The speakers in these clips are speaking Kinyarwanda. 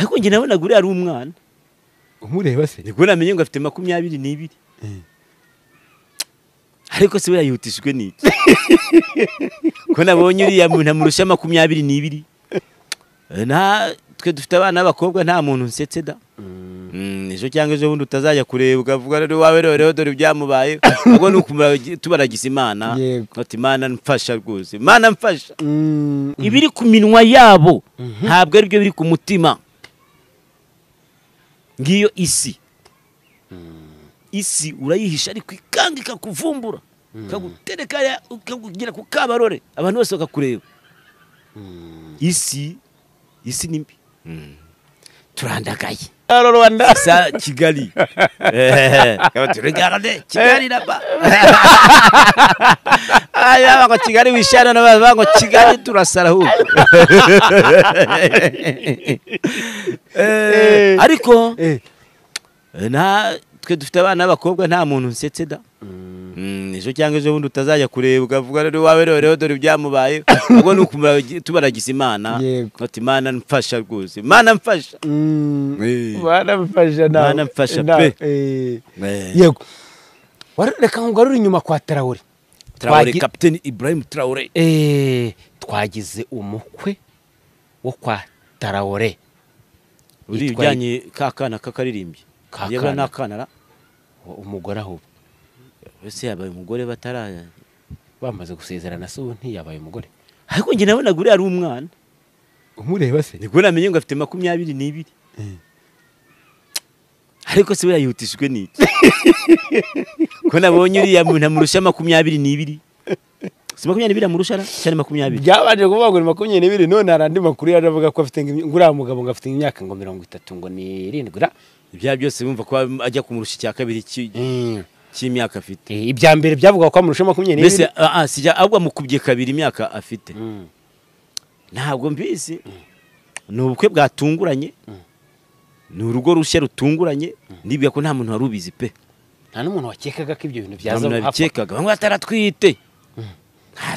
ariko nge nabona guri ari umwana umureba se niko namenye ngo afite 22 ariko se we yayihutishwe n'iki ko nabonye uriya muntu amurusha 22 na twe dufite abana b'abakobwa nta muntu nsetse da ejo cyangwa ejo bundi utazajya kureba ukavuga rero wawe rero dore byamubaye ubwo nukumva tubaragiza Imana ati Imana mfasha rwose Imana mfasha ibiri ku minwa yabo ntabwo ari byo biri ku mutima ngiyo isi urayihisha ariko ikangika kuvumbura kagutereka ukagira ku kabarore abantu bose bakakureba isi nimbi turandagaye Rwanda sa Kigali regarde Kigali là-bas aya ngo Kigali wishana n'abantu Kigali turasara hu ariko na twe dufite abana b'abakobwa nta muntu nsetse da ejo cyangwa ejo bundi utazajya kureba ukavuga rero wawe rero dore byamubaye ubwo nukumva tubaragiza Imana ati Imana mfasha rwose Imana mfasha Imana mfasha pe yego reka ngarura inyuma kwa Traoré Captain Ibrahim Traoré twagize umukwe wo kwa Traoré uri ujyanye kakana kakaririmbye yaba nakanara umugore aho ese yabaye umugore bataraya bamaze gusezerana so ntiyabaye umugore ariko nge nabona guri ari umwana umureba se niko namenye ngo afite 22 ariko se we yayihutishwe n'iki ko nabonye uriya muntu amurusha 22 si 22 amurusha cyane 20 byabanje kuvuga ngo 22 none arandi makuru yaravuga ko afite ngura mugabo ngo afite imyaka ngo 30 ngo ni 7 ibya byose bumva ko ajya kumurusha cya kabiri cy'imyaka afite ibya mbere byavuga ko amurusha 22 mbese sijya ahubwo amukubye kabiri imyaka afite ntabwo mbizi ni ubukwe bwatunguranye ni urugo rushya rutunguranye nibya ko nta muntu warubizi pe nta n'umuntu wakekaga ko ibyo bintu byaza bikekaga bamwe ataratwite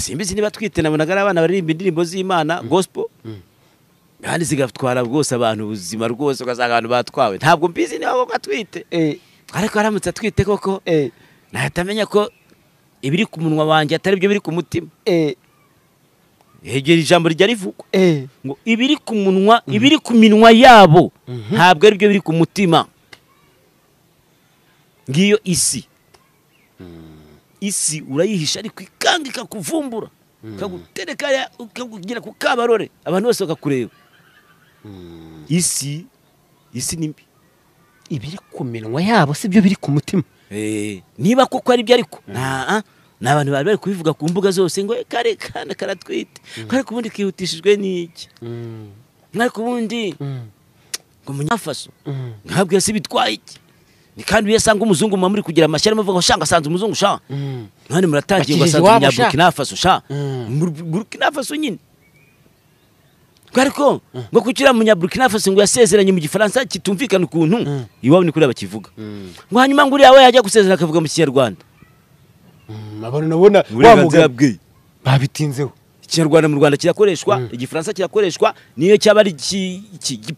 simbizi niba twite nabonaga ari abana baririmba indirimbo z'Imana gospel kandi zigatwara rwose abantu ubuzima rwose ugasanga abantu batwawe ntabwo mbizi niba koko atwite ariko aramutse atwite koko natamenya ko ibiri ku munwa wanjye atari byo biri ku mutima hegera ijambo rya rivugwa ngo ibiri ku munwa ibiri ku minwa yabo ntabwo ari byo biri ku mutima ngiyo isi urayihisha ariko ikangika kuvumbura kagutereka ukagira ku kabarore abantu bose bakakureba isi nimbi ibiri ku minwa yabo si byo biri ku mutima niba koko ari byo ariko n'abantu bari kubivuga ku mbuga zose ngo kare kana karatwite kare kubundi kihutishijwe n'iki ariko ubundi ngo munyafaso ntabwo yasi bitwaye iki ni kandi yasanga umuzungu muri kugira amashyari muvuga shanga sanze umuzungu sha none muratangiye ngo sanze Burkina Faso sha Burkina Faso nyine ariko ngo kugira Burkina Faso ngo yasezeranye mu gifaransa kitumvikana ukuntu iwabo ni kuri abakivuga ngo hanyuma ngo uri yawe yajya gusezerana akavuga mu Kinyarwanda abantu nabona uburenganzira bwe babitinzeho Ikinyarwanda mu Rwanda kirakoreshwa igifaransa kirakoreshwa niyo cyaba ari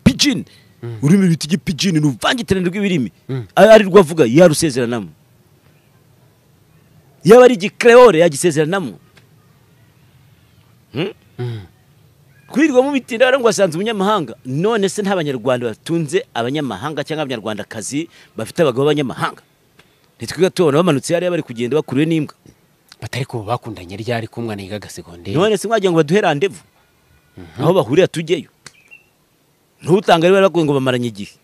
Pidgin urimi biti Pidgin n'uvangitirane rw'ibirimi ari rwavuga yarusezeranamo yaba ari Creole yagisezeranamo kwirirwa mu bitinda ngo asanze umunyamahanga none se ntabanyarwanda batunze abanyamahanga cyangwa abanyarwandakazi bafite abagabo b'abanyamahanga nitwiga tubona bamanutse yari bari kugenda bakuruwe n'imbwa batari ko bakundanye ryari kumwe nigaga secondaire none se mwagiye ngo baduhe rendez-vous aho bahurira tujyeyo ntutanga rero ngo bamaranye igihe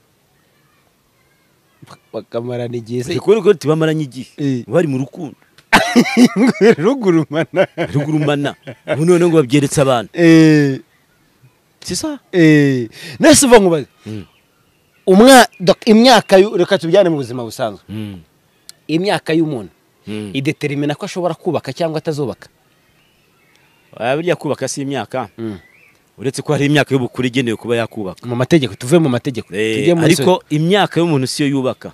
bakamarana igihe se ko tibamaranye igihe bari mu rukundo rugurumana none ngo babyeretse abantu sisa nese uva nkubaze imyaka reka tujyane mu buzima busanzwe imyaka y'umuntu idetermina ko ashobora kubaka cyangwa atazubaka burya kubaka si imyaka uretse ko hari imyaka y'ubukuru igenewe kuba yakubaka mu mategeko tuve mu mategeko ariko imyaka y'umuntu siyo yubaka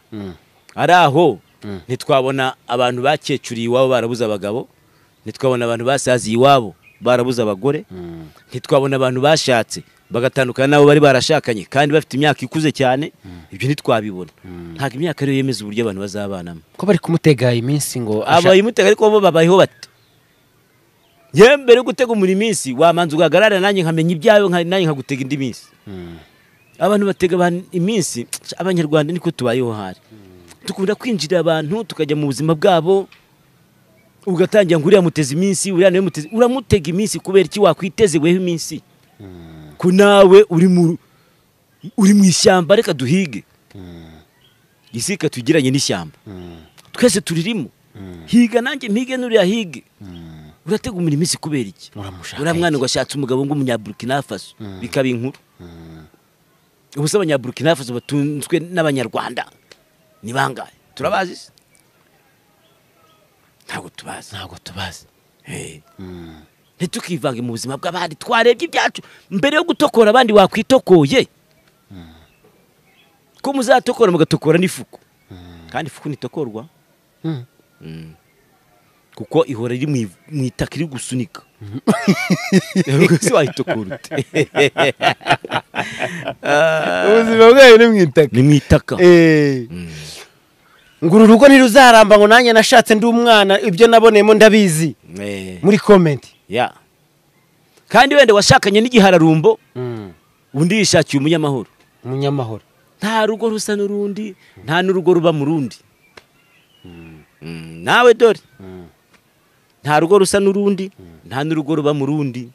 ari aho ntitwabona abantu bakecuriye iwabo barabuze abagabo ntitwabona abantu basaziye iwabo barabuze abagore ntitwabona abantu bashatse bagatandukana nabo bari barashakanye kandi bafite imyaka ikuze cyane, ibyo ntitwabibona. Ntabwo imyaka ariyo yemeza uburyo abantu bazabanamo. ko bari kumutega iminsi ngo abayimutega ariko bo babayeho bate? Yewe mbere yo gutega umuri iminsi wamanza ugahagarara nanjye nkamenya ibyawe nanjye nkagutega indi minsi. Abantu batega iminsi, abanyarwanda niko tubayeho hari. Dukunda kwinjira abantu tukajya mu buzima bwabo, ugatangira ngo uriya muteze iminsi, uriya nawe muteze, uramutega iminsi kubera iki wakwiteze weho iminsi? Ko nawe uri mu ishyamba, reka duhige. Isi ikatugiranye n'ishyamba, twese turirimo. Higa nanjye mpige n'uriya hige. Uratega umuri iminsi kubera iki? Uriya mwana ngo ashatse umugabo ngo umunyaburkina Faso, bikaba inkuru. Ubuse abanyaburkina Faso batunzwe n'abanyarwanda ni bangahe? Turabazi se? Ntabwo tubazi. Ntitukivange mu buzima bw'abandi, twarebye ibyacu mbere yo gutokora abandi wakwitokoye. Ko muzatokora mugatokora n'ifuku, kandi ifuku nitokorwa kuko ihora iri mu itaka iri gusunika. Se wayitokora ute? ubuzima bwayo ni mu itaka. ngo uru rugo ntiruzaramba ngo nanjye nashatse ndi umwana, ibyo naboneyemo ndabizi. Muri comment kandi wenda washakanye n'igihararumbo, undi yishakiye umunyamahoro. Nta rugo rusa n'urundi, nta n'urugo ruba mu rundi. Nawe dore nta rugo rusa n'urundi, nta n'urugo ruba mu rundi.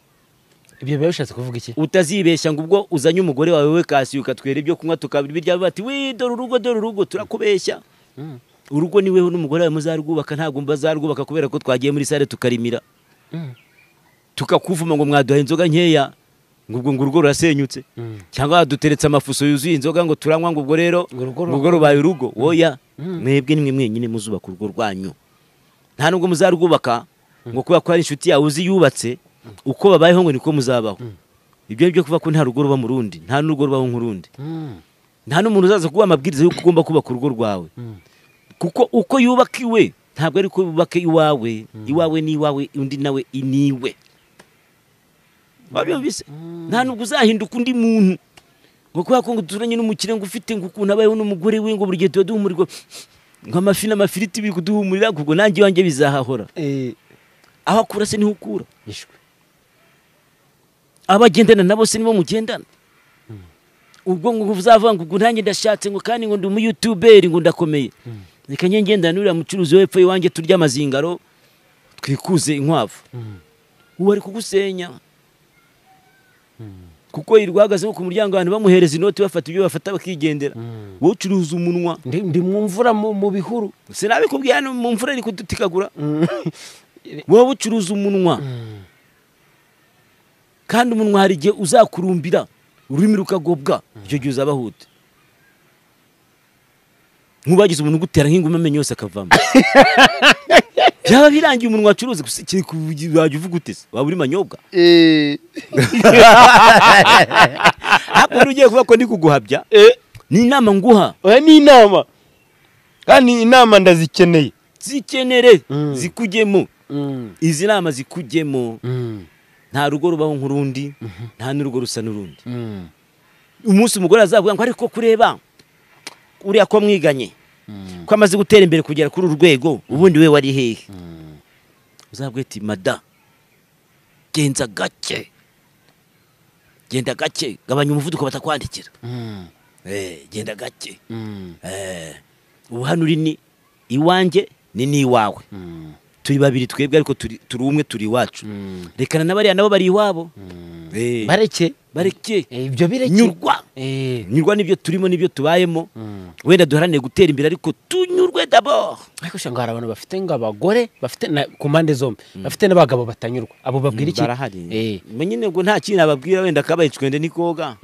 Ibyo biba bishatse kuvuga iki? Utazibeshya ngo ubwo uzanye umugore wawe we kasi ukatwera ibyo kunywa tukabirya bati wi dore urugo, turakubeshya. Urugo ni wewe n'umugore wawe muzarwubaka, ntabwo bazarwubaka kubera ko twagiye muri sale tukarimira. Tukakuvuma ngo mwaduhaye inzoga nkeya, ngo ubwo urugo rurasenyutse. Cyangwa duteretse amafuso yuzuye inzoga ngo turanywa, ngo ubwo rero urugo rubaye urugo. Oya, mwebwe nimwe mwenyine muzubaka urugo rwanyu. Nta nubwo muzarwubaka ngo kuba ko ari inshuti yawe uzi yubatse, uko babayeho ngo niko muzabaho. Ibyo byo kuva ko nta rugo ruba mu rundi, nta n'urugo rubaho nk'urundi. Nta n'umuntu uzaza kuba amabwiriza y'uko ugomba kubaka urugo rwawe, kuko uko yubakiwe ntabwo ari ko yubake iwawe. Iwawe ni iwawe, undi nawe iniwe. Wabyumvise? Nta nubwo uzahinduka undi muntu ngo kuba ko turanye n'umukire ngo ufite ngo ukuntu abayeho n'umugore we ngo buri gihe tuba duhumurirwa nk'amafi n'amafiriti biri kuduhumurira, kuko nanjye wanjye bizahahora. Aho akura se niho ukura. Abagendana nabo se nibo mugendana. Ubwo ngo uzavuga ngo nanjye ndashatse ngo kandi ngo ndi umu YouTuber ngo ndakomeye. Reka ngendana n'uriya mucuruzi wepfo iwanjye turya amazingaro twikuze inkwavu. Uwo ari kugusenya. Kuko yirwagaze ku muryango abantu bamuhereza inoti bafata ibyo bafata bakigendera. Wowe ucuruza umunwa. Ndi mu mvura mu bihuru. Sinabikubwiye hano mu mvura iri kudutikagura. Wowe ucuruza umunwa. Kandi umunwa hari igihe uzakurumbira, ururimi rukagobwa, icyo gihe uzabahute. Nkubagize umuntu gutera nk'inguma amenyo yose akavamo. Byaba birangiye umuntu wacuruza wajya uvuga ute se? Waba uri manyobwa? Hapo ugiye kuba ko ndi kuguhabya. Ni inama nguha. Oya ni inama. Kandi inama ndazikeneye. Zikenere zikujyemo. Izi nama zikujyemo. Nta rugo rubaho nk'urundi, nta n'urugo rusa n'urundi. Umunsi umugore azavuga ngo ariko kureba uriya ko mwiganye, ko amaze gutera imbere kugera kuri uru rwego, ubundi we wari hehe? Uzabwira ati mada, genda gake, gabanya umuvuduko batakwandikira. Genda gake. Ubu hano uri ni iwanjye ni n'iwawe. Turi babiri twebwe ariko turi umwe, turi iwacu. Rekana n'abariya nabo bari iwabo. Bareke. Ibyo bireke. Nyurwa nibyo turimo, nibyo tubayemo. Wenda duharanire gutera imbere ariko tunyurwe d'abord. Ariko shangara abantu bafite ngabagore, bafite ku mpande zombi, bafite n'abagabo batanyurwa. Abo babwira iki? Barahari. Menyine ngo nta kintu ababwira, wenda kabayicwende nikoga.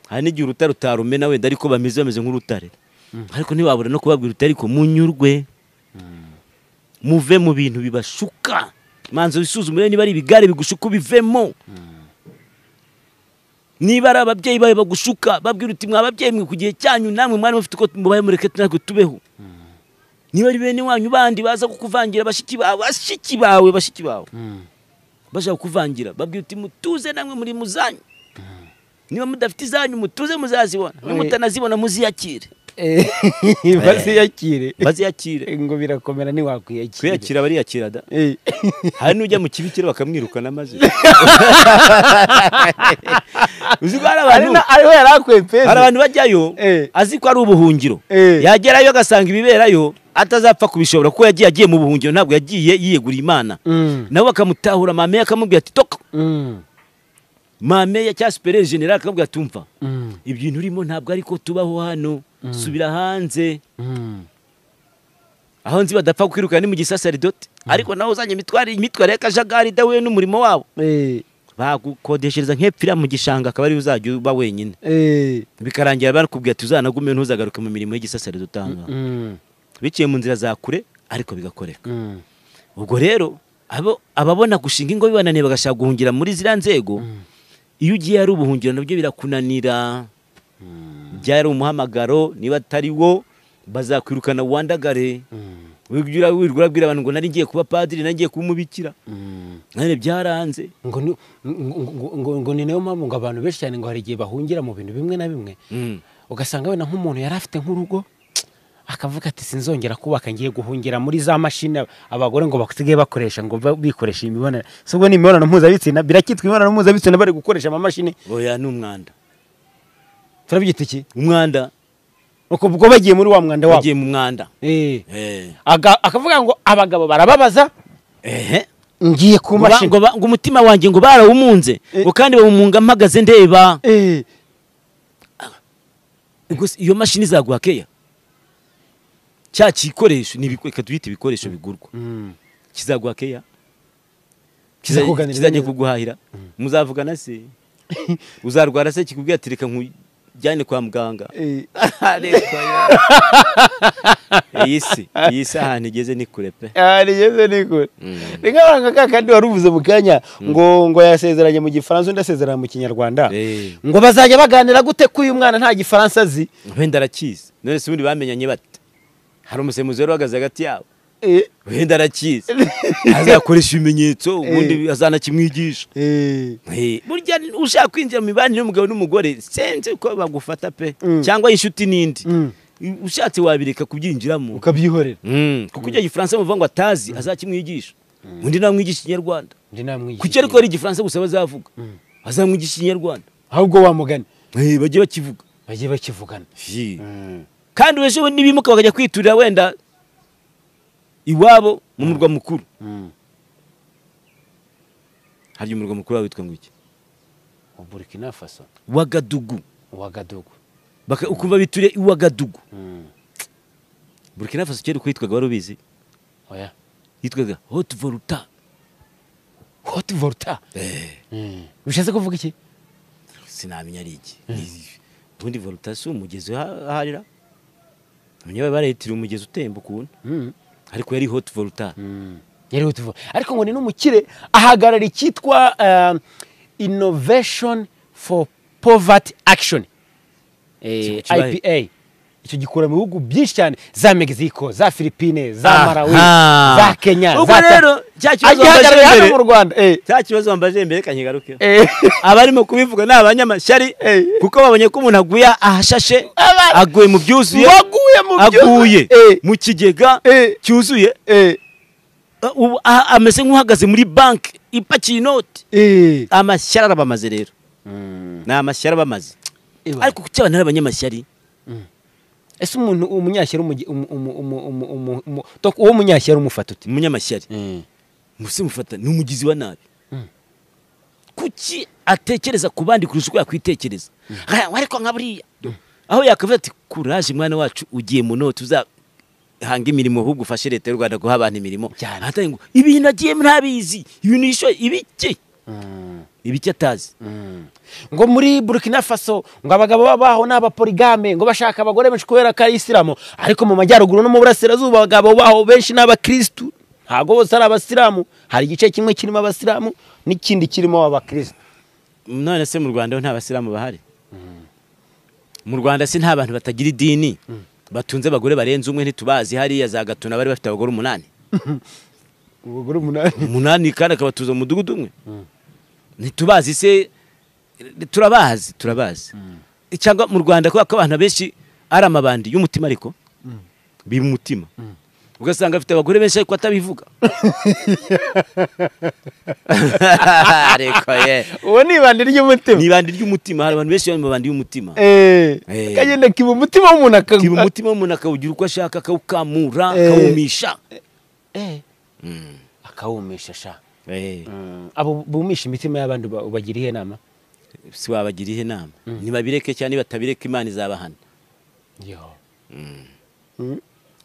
Hari n'igihe urutare utarumena wenda ariko bameze nk'urutare. Ariko ntibabura no kubabwira utari ko munyurwe. Muve mu bintu bibashuka. Manzo wisuzumure niba ari ibigare bigushuka bivemo. Niba ari ababyeyi bawe bagushuka, babwira uti mwababyeyi mwe kugiye cyanyu namwe mwari mufite ko mubaye mureke natwe tubeho. Niba ari bene wanyu bandi baza kukuvangira bashiki bawe bashaka kukuvangira, babwira uti mutuze namwe muri muzanyu. niba mudafite izanyu mutuze muzazibona nimutanazibona muziyakire baziyakire ngo birakomera ntiwakwiyakira kwiyakira bariyakira da hari n'ujya mu kibikira bakamwirukana maze uzi ko hari abantu bajyayo azi ko ari ubuhungiro yagerayo agasanga ibiberayo atazapfa kubishobora kuko yagiye mu buhungiro ntabwo yagiye yiyegura Imana nabo bakamutahura mame akamubwira ati toka mame ya cya superieur general akamubwira ati umva ibintu urimo ntabwo ariko tubaho hano subira hanze aho nzi badapfa kwirukana ni mu gisaserdoti ariko naho uzanye imitware y'akajagari dawe n'umurimo wabo bagukodeshereza nk'epfira mu gishanga akaba ari uzajya uba wenyine bikarangira barakubwira ati uzanagume ntuzagaruke mu mirimo y'igisaserdoti hanga biciye mu nzira za kure ariko bigakoreka ubwo rero ababona gushinga ingo bibananiye bagashaka guhungira muri zira nzego iyo ugiye ari ubuhungiro nabyo birakunanira byari umuhamagaro niba atari wo bazakwirukana wandagare wirwa urabwira abantu ngo nari ngiye kuba padiri nagiye kuba umubikira none byaranze ngo ni nayo mpamvu ngo abantu benshi cyane ngo hari igihe bahungira mu bintu bimwe na bimwe ugasanga wenda nk'umuntu yari afite nk'urugo akavuga ati sinzongera kubaka ngiye guhungira muri za mashini abagore ngo basigaye bakoresha ngo bikoresha imibonano sobwo ni imibonano mpuzabitsina birakitwa imibonano mpuzabitsina bari gukoresha amamashini oya ni umwanda turabyita iki umwanda uko ubwo bagiye muri wa mwanda wabo bagiye mu mwanda akavuga ngo abagabo barababaza ngiye ku mashini ngo umutima wanjye ngo barawumunze ngo kandi bawumunga mpagaze ndeba iyo mashini izaguha keya cya kikoresho nibikwe duhita ibikoresho bigurwa kizaguha keya kizajya kuguhahira muzavugana se uzarwara se kikubwira ati reka nkujyane kwa muganga iyi si ahantu igeze ni kure pe igeze ni kure ni nk'abanga kandi waruvuze mu kanya ngo yasezeranye mu gifaransa undi asezeranye mu kinyarwanda ngo bazajya baganira gute ko uyu mwana nta gifaransa azi wenda arakizi none se ubundi bamenyanye bate hari umusemuzi wari uhagaze hagati yabo wenda arakizi azakoresha ibimenyetso ubundi azanakimwigisha burya ushaka kwinjira mu mibanire y'umugabo n'umugore senze uko bagufata pe cyangwa inshuti n'indi ushatse wabireka kubyinjiramo ukabyihorera kuko icyo gifaransa muvuga ngo atazi azakimwigisha undi namwigisha ikinyarwanda kuki ariko ari igifaransa gusa bazavuga azamwigisha ikinyarwanda ahubwo wamugana bagiye bakivugana kandi ejo nibimuka bakajya kwiturira wenda iwabo mu murwa mukuru hari umurwa mukuru witwa ngo iki Burkina Faso Wagadugu ukumva bituriye Wagadugu Burkina Faso cyari kwitwaga warubizi oya yitwaga Haute Volta bishatse kuvuga iki sinamenya ari iki ubundi Volta si umugezi harira munyewe barayitira umugezi utemba ukuntu ariko yari Haute Volta ariko ngo ni n'umukire ahagarara icyitwa Innovation for Poverty Action IPA icyo gikora mu bihugu byinshi cyane za Mexico za Philippines za Malawi za Kenya ubwo rero cya kibazo wambaje mbere kanyigaruke abarimo kubivuga n'abanyamashyari kuko babonye ko umuntu aguye ahashashe aguye mu byuzuye aguye mu kigega cyuzuye ameze nk'uhagaze muri banki ipakiye inoti amashyari arabamaze rero ni amashyari abamaze ariko kuki abantu ari abanyamashyari ese umuntu umunyashyari uwo munyashyari umufata uti umunyamashyari muse mufata ni umugizi wa nabi kuki atekereza ku bandi kurusha uko yakwitekereza ariko nka buriya aho yakavuga ati kuraje mwana wacu ugiye mu noti uzahanga imirimo ahubwo ufashe leta y'u Rwanda guha abantu imirimo atari ngo ibintu agiye ntabizi ibintu yisho ibiki atazi ngo muri Burkina Faso ngo abagabo babaho n'abaporigame ngo bashaka abagore benshi kubera ko ari Isilamu ariko mu majyaruguru no mu burasirazuba abagabo baho benshi n'abakristu ntago bose ari abasilamu hari igice kimwe kirimo abasilamu n'ikindi kirimo abakristu none se mu Rwanda nta basilamu bahari mu Rwanda se nta bantu batagira idini batunze abagore barenze umwe ntitubazi hariya za Gatuna bari bafite abagore 8 abagore 8 kandi akabatuza mu mudugudu umwe ntitubazi se turabazi cyangwa mu Rwanda ko abantu benshi ari amabandi y'umutima ariko biba umutima ugasanga afite abagore benshi ariko atabivuga ariko uwo ni ibandi ry'umutima hari abantu benshi bari mu bandi y'umutima kagenda kiba umutima w'umuntu akawugira uko ashaka akawukamura akawumisha akawumisha sha abo bumisha imitima y'abandi ubagiriye inama si wabagiriye inama ntibabireke cyane batabireka Imana izabahana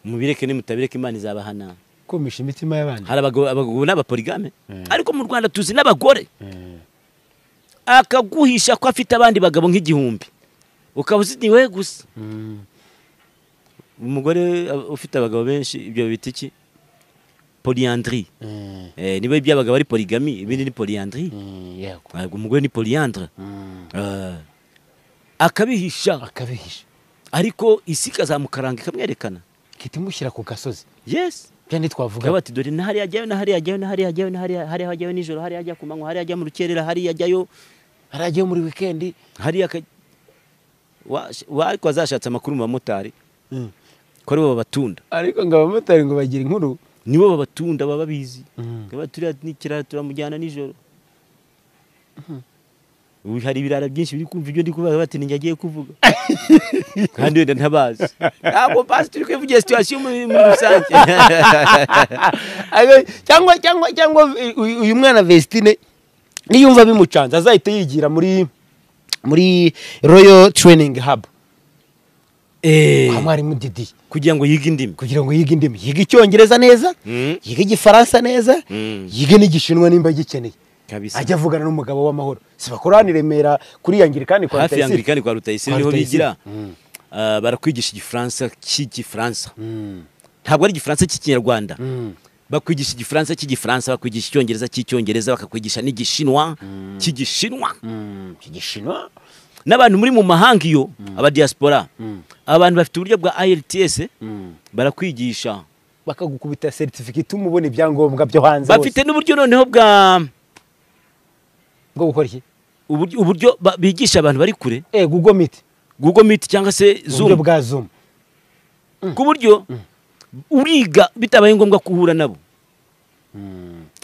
mubireke nimutabireka Imana izabahana kumisha imitima y'abandi hari abagabo n'abaporigame ariko mu Rwanda tuzi n'abagore akaguhisha ko afite abandi bagabo nk'igihumbi ukaba uzi niwe gusa umugore ufite abagabo benshi ibyo bita iki polyandrie niba iby'abagabo ari polygamy ibindi ni polyandrie yego umugore ni polyandre akabihisha ariko isi kazamukaranga ikamwerekana kitimushyira ku gasozi yes byandi twavuga bati dore ntahari yajyayo hari hajyayo nijoro hari hajya ku manywa hari hajya mu rukerera hari yajyayo muri weekend hari ariko azashatse amakuru mu bamotari ko aribo babatunda ariko ngo abamotari ngo bagira inkuru nibo babatunda baba bizi ngaba turi n'ikirara turamujyana nijoro hari ibirara byinshi biri kumva ibyo ndi kuvuga bati ninjye agiye kuvuga kandi wenda ntabazi ntabwo basi turi kwivugira situation muri rusange cyangwa uyu mwana Vestine niyumva bimucanza azahita yigira muri Royal Training Hub mwarimu Didi kugira ngo yige indimi yiga Icyongereza neza yiga Igifaransa neza yiga n'Igishinwa nimba gikeneye ajya avugana n'umugabo w'amahoro sibakorani Remera kuri Anglikani kwa hafi Anglikani kwa Rutayisire niho bigira barakwigisha Igifaransa ntabwo ari Igifaransa cy'Ikinyarwanda bakwigisha Igifaransa cy'Igifaransa bakwigisha Icyongereza cy'Icyongereza bakakwigisha n'Igishinwa cy'Igishinwa n'abantu muri mu mahanga iyo aba diaspora abantu bafite uburyo bwa IELTS barakwigisha bakagukubita certificate umubone ibyangombwa byo hanze bafite n'uburyo noneho bwo gukora iki uburyo bigisha abantu bari kure Google Meet cyangwa se Zoom bwa Zoom ku buryo uriga bitabaye ngombwa kuhura nabo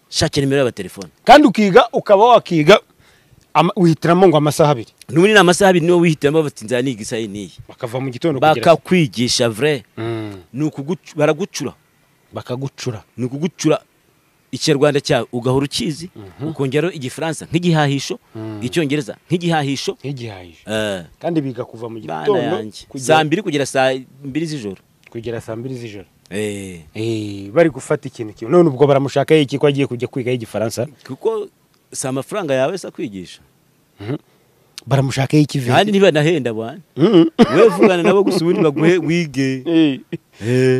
shakira nimero y'abatelefone kandi ukiga ukaba wakiga wihitiramo ngo amasaha 2 n'ubundi ni amasaha 2 niyo wihitiramo bati nzaniga isaha niyi bakava mu gitondo bakakwigisha vrai baragucura ni ukugucura Ikinyarwanda cyawe ugahora ukizi ukongeraho Igifaransa nk'igihahisho Icyongereza nk'igihahisho kandi biga kuva mu gitondo saa 2 kugera saa 2 z'ijoro bari gufata ikintu none ubwo baramushaka iki ko agiye kujya kwiga Igifaransa kuko sa amafaranga yawe sa kwigisha baramushaka iki kandi niba nahenda bwana wewe vugana nabo gusa ubundi baguhe wige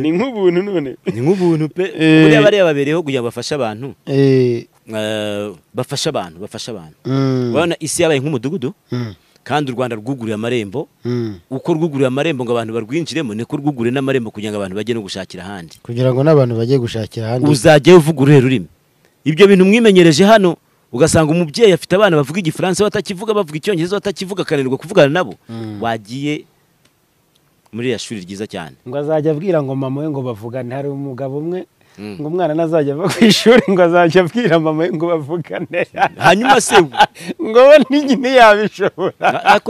ni nk'ubuntu none ni nk'ubuntu pe buriya bari babereho kugira bafasha abantu bafasha abantu ubona isi yabaye nk'umudugudu kandi u Rwanda rwuguriye amarembo uko rwuguriye amarembo ngo abantu barwinjiremo niko rwuguriye n'amarembo kugira ngo abantu bajye no gushakira ahandi kugira ngo n'abantu bajye gushakira ahandi uzajye uvuga uruhe rurimi ibyo bintu mwimenyereje hano ugasanga umubyeyi afite abana bavuga Igifaransa batakivuga bavuga Icyongereza batakivuga kananirwa kuvugana nabo wagiye muri ya shuri ryiza cyane ngo azajya abwira ngo mama we ngo bavugane hari umugabo umwe ngo umwana nazajya ava ku ishuri ngo azajya abwira mama we ngo bavugane hanyuma se ngo nyine yabishobora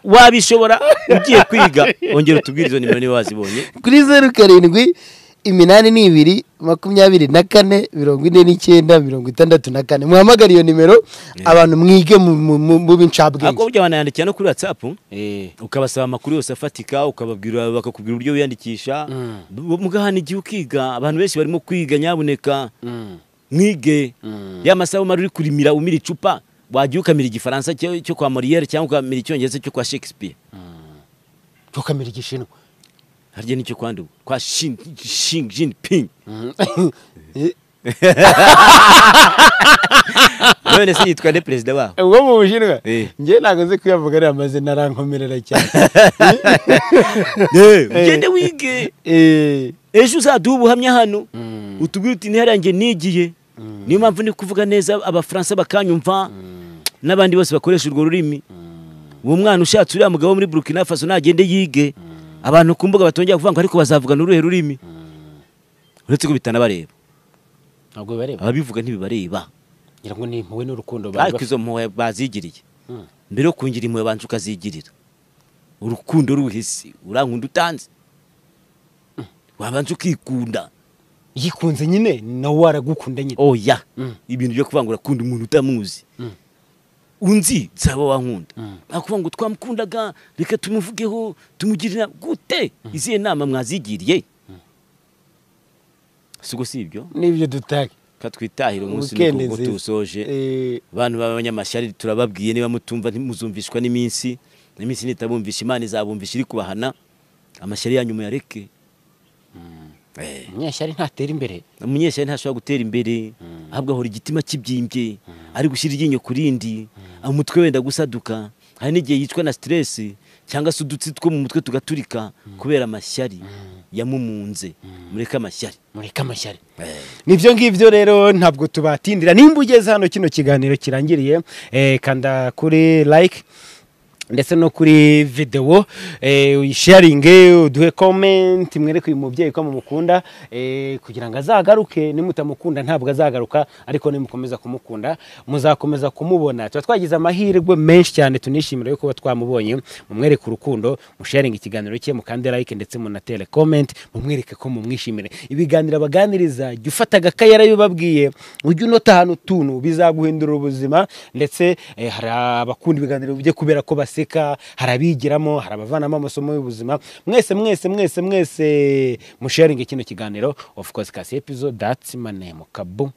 wabishobora ugiye kwiga ongera utubwire izo nimero niba wazibonye kuri 07 82 24 49 muhamagara iyo nimero abantu mwige mu bincabwenge ako byo banayandikira no kuri WhatsApp ukabasaba amakuru yose afatika ukababwira bakakubwira uburyo wiyandikisha mugahana igihe ukiga abantu benshi barimo kwiga nyabuneka mwige y'amasaha mari kurimira umira icupa wagiye ukamira Igifaransa cyo kwa Molière cyangwa ukamira Icyongereza cyo kwa Shakespeare cyo kamira Igishinwa harya nicyo kwandu kwa Xi Jinping none se yitwa ne president waho ubwo mu Bushinwa nge ntago nzi kuyavuga ari amazina arankomerera cyane ugende wige ejo uzaduha ubuhamya hano utubwire uti ntiharange nigiye niyo mpamvu ni kuvuga neza abafaransa bakanyumva n'abandi bose bakoresha urwo rurimi. Uwo mwana ushatse uriya mugabo muri Burkina Faso nagende yige, abantu ku mbuga batongera kuvuga ngo ariko bazavugana uruhe rurimi, uretse ko bitanabareba. ntabwo bibareba, Ababivuga ntibibareba, ngira ngo ni impuhwe n'urukundo ariko izo mpuhwe bazigiriye. Mbere yo kungira impuhwe banza ukazigirira. Urukundo ruhisi urankunda utanze, wabanza ukikunda. yikunze nyine nawe waragukunda nyine. Oya, ibintu byo kuvuga ngo urakunda umuntu utamuzi, unzi zaba wankunda, akuvuga ngo twamukundaga reka tumuvugeho tumugirira gute. Izihe nama mwazigiriye? Sigo sibyo n'ibyo dutake katwitahira umunsi Weekend nuko nziza. tusoje. Abantu b'abanyamashyari turababwiye niba mutumva ntimuzumvishwa n'iminsi nitabumvisha, Imana izabumvisha iri kubahana. Amashyari yanyu muyareke. umunyeshyari ntatera imbere. Umunyeshyari ntashobora gutera imbere, ahubwo ahora igitima kibyimbye, ari gushyira iryinyo ku rindi, umutwe wenda gusaduka. Hari n'igihe yicwa na stress cyangwa se udutsi two mu mutwe tugaturika kubera amashyari yamumunze. Mureke amashyari, mureke amashyari. Nibyo ngibyo rero, ntabwo tubatindira. Nimba ugeze hano kino kiganiro kirangiriye, kanda kuri like ndetse no kuri video, uyisharinge, uduhe comment, mwereke uyu mubyeyi ko mumukunda, kugira ngo azagaruke. Nimutamukunda ntabwo azagaruka, ariko nimukomeza kumukunda muzakomeza kumubona. Tuba twagize amahirwe menshi cyane, tunishimira yo kuba twamubonye. Mumwereke urukundo, musharinge ikiganiro cye, mukande like ndetse munatere comment, mumwereke ko mumwishimire. Ibiganiro baganiriza jya ufata agakayara bibabwiye, ujye unota ahantu tuntu bizaguhindura ubuzima. Ndetse hari abakunda ibiganiro bye kubera ko baseka, harabigiramo, harabavanamo amasomo y'ubuzima. Mwese musharinge kino kiganiro. Of course kasi episode, that's my name, Kabu.